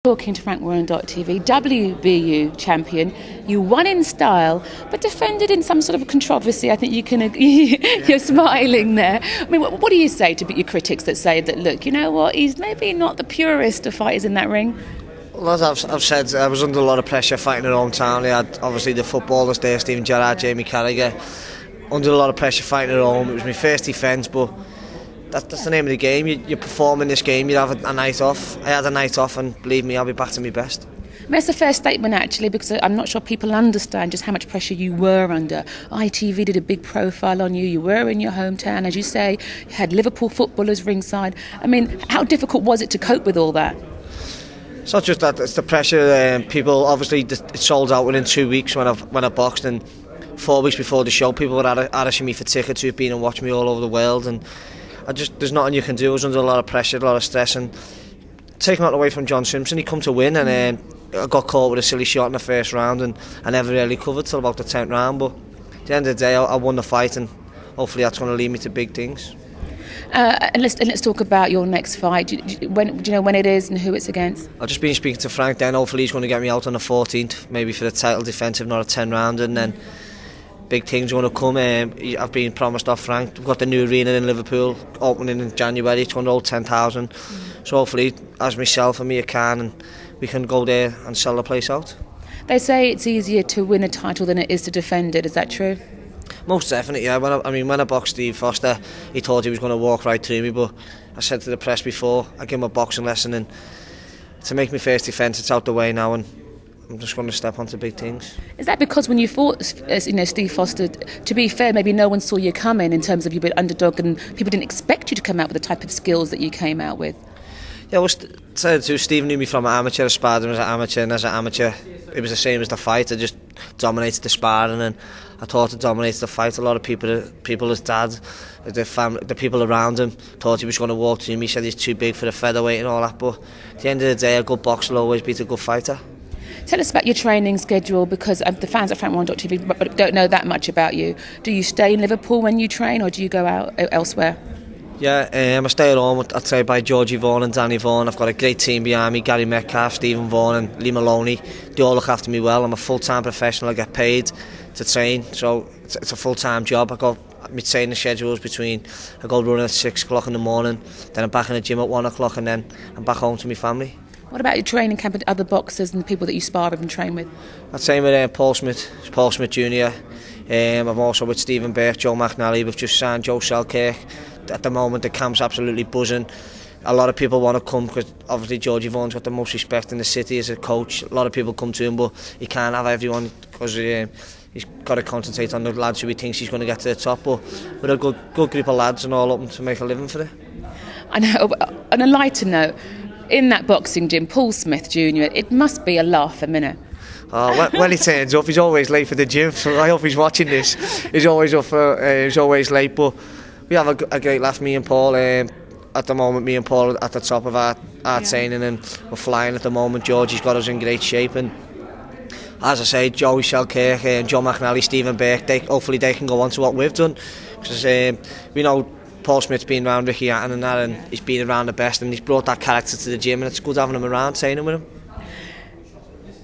Talking to FrankWarren.tv, WBU champion. You won in style, but defended in some sort of controversy. I think you can. You're smiling there. I mean, what do you say to your critics that say that, look, you know what, he's maybe not the purest of fighters in that ring? Well, as I've said, I was under a lot of pressure fighting in our hometown. They had obviously the footballers there, Steven Gerrard, Jamie Carragher. Under a lot of pressure fighting at home. It was my first defence, but that's the name of the game. You perform in this game, you have a night off. I had a night off, and believe me, I'll be back to my best. I mean, that's a fair statement, actually, because I'm not sure people understand just how much pressure you were under. ITV did a big profile on you. You were in your hometown, as you say. You had Liverpool footballers ringside. I mean, how difficult was it to cope with all that? It's not just that; it's the pressure. People obviously it sold out within 2 weeks when I boxed, and 4 weeks before the show, people were arranging me for tickets who've been and watched me all over the world, and there's nothing you can do. I was under a lot of pressure, a lot of stress, and taking it away from John Simpson, he come to win, and I got caught with a silly shot in the first round, and I never really covered till about the 10th round. But at the end of the day, I won the fight, and hopefully that's going to lead me to big things. And let's talk about your next fight. Do you know when it is and who it's against? I've just been speaking to Frank. Then hopefully he's going to get me out on the 14th, maybe for the title defence, if not a 10 round, and then big things are going to come. I've been promised off Frank. We've got the new arena in Liverpool opening in January. It's going to hold 10,000. So hopefully, as myself and Mia Khan, and we can go there and sell the place out. They say it's easier to win a title than it is to defend it. Is that true? Most definitely, yeah. When I boxed Steve Foster, he thought he was going to walk right through me, but I said to the press before, I gave him a boxing lesson, and to make my first defence, it's out the way now, and I'm just going to step onto big things. Is that because when you fought, Steve Foster, to be fair, maybe no one saw you coming in terms of you being underdog, and people didn't expect you to come out with the type of skills that you came out with? Yeah, well, Steve knew me from an amateur. I sparred him as an amateur, and as an amateur, it was the same as the fight. I just dominated the sparring, and I thought to dominate the fight. A lot of people, his dad, the family, the people around him, thought he was going to walk through me. He said he's too big for the featherweight and all that. But at the end of the day, a good boxer will always beat a good fighter. Tell us about your training schedule, because the fans at FrankWarren.tv don't know that much about you. Do you stay in Liverpool when you train, or do you go out elsewhere? Yeah, I stay at home, I'd say, by Georgie Vaughan and Danny Vaughan. I've got a great team behind me: Gary Metcalf, Stephen Vaughan and Lee Maloney. They all look after me well. I'm a full-time professional. I get paid to train, so it's a full-time job. I got my training schedules between, I go running at 6 o'clock in the morning, then I'm back in the gym at 1 o'clock, and then I'm back home to my family. What about your training camp with other boxers and the people that you spar with and train with? I train with Paul Smith Jr. I'm also with Stephen Burke, Joe McNally. We've just signed Joe Selkirk. At the moment, the camp's absolutely buzzing. A lot of people want to come because obviously Georgie Vaughan's got the most respect in the city as a coach. A lot of people come to him, but he can't have everyone because he's got to concentrate on the lads who he thinks he's going to get to the top. But we're a good group of lads and all up to make a living for it. I know. On a lighter note, in that boxing gym, Paul Smith Jr., it must be a laugh a minute. Oh, when he turns up, he's always late for the gym, so I hope he's watching this. He's always late, but we have a great laugh, me and Paul. At the moment, me and Paul are at the top of our training, and we're flying at the moment. Georgie's got us in great shape, and as I say, Joey Selkirk, Joe McNally, Stephen Burke, hopefully they can go on to what we've done, because we know Paul Smith's been around Ricky Hatton and that, and he's been around the best, and he's brought that character to the gym, and it's good having him around, training with him.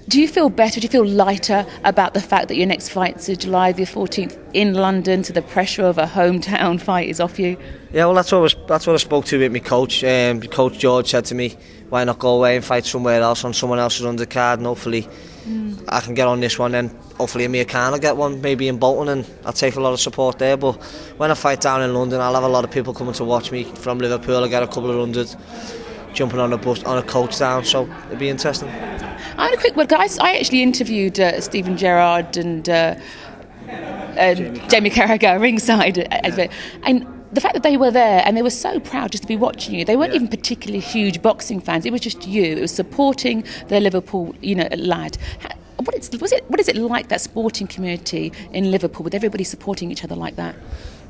Do you feel better, do you feel lighter about the fact that your next fight's July the 14th in London, so the pressure of a hometown fight is off you? Yeah, well, that's what I spoke to with my coach. Coach George said to me, why not go away and fight somewhere else on someone else's undercard, and hopefully I can get on this one, then hopefully Mia Khan will get one, maybe in Bolton, and I'll take a lot of support there. But when I fight down in London, I'll have a lot of people coming to watch me from Liverpool. I'll get a couple of hundred jumping on a bus, on a coach down, so it'll be interesting. I had a quick word, guys. I actually interviewed Steven Gerrard and Jamie Carragher ringside, and the fact that they were there and they were so proud just to be watching you. They weren't even particularly huge boxing fans. It was just you. It was supporting the Liverpool, lad. What is it like, that sporting community in Liverpool, with everybody supporting each other like that?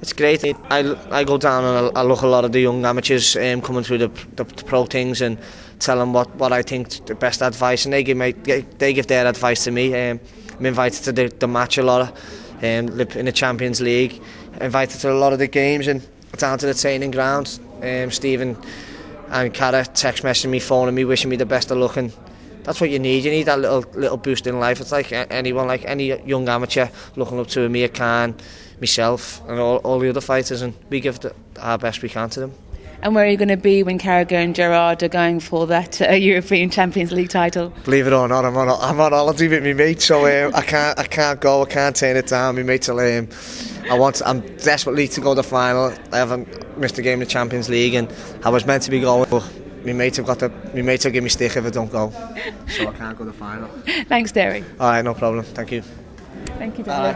It's great. I go down and I look at a lot of the young amateurs coming through the pro things and tell them what I think the best advice, and they give their advice to me. I'm invited to the match a lot, in the Champions League. Invited to a lot of the games and down to the training ground. Stephen and Cara text messaging me, phoning me, wishing me the best of luck, and that's what you need. You need that little boost in life. It's like anyone, like any young amateur looking up to Amir Khan, myself, and all the other fighters, and we give our best we can to them. And where are you going to be when Carragher and Gerrard are going for that European Champions League title? Believe it or not, I'm on holiday with my mate, so I can't go. I can't turn it down. My mate I'm desperately to go to the final. I haven't missed a game in the Champions League, and I was meant to be going, but my mates will give me stick if I don't go, so I can't go to the final. Thanks, Derry. All right, no problem. Thank you. Thank you, Derry.